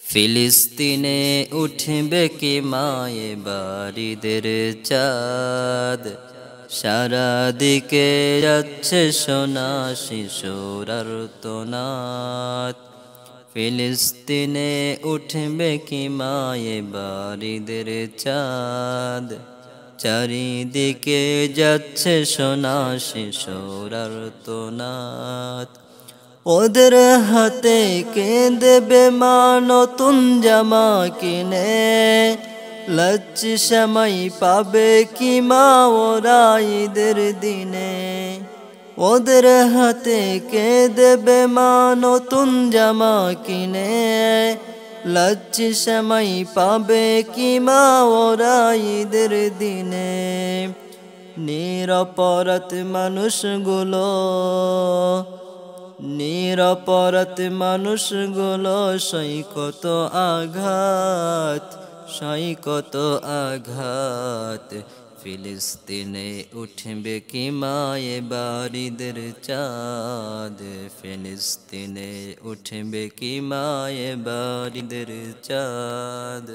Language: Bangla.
ফিলিস্তিনে উঠবে কি মায়ে বাড়িদের চাঁদ, সারা দিকে যাচ্ছে সোনা শিশুর আর্তনাদ। ফিলিস্তিনে উঠবে কি মায়ে বাড়িদের চাঁদ, চারিদিকে যাচ্ছে সোনা শিশুর আর্তনাদ। ওদের হাতে কে দেবে মা নতুন জামা কিনে, লজ্জি সেমাই পাবে কি মা ওরা ঈদের দিনে। ওদের হাতে কে দেবে মা নতুন জামা কিনে, লজ্জি সেমাই পাবে কি মা ওরা ঈদের দিনে। নিরপরাধ মানুষগুলো, নিরপরাধ মানুষগুলো সই কত আঘাত, সই কত আঘাত। ফিলিস্তিনে উঠবে কি মায়ে বাড়িদের চাঁদ, ফিলিস্তিনে উঠবে কি মায়ে বাড়িদের চাঁদ।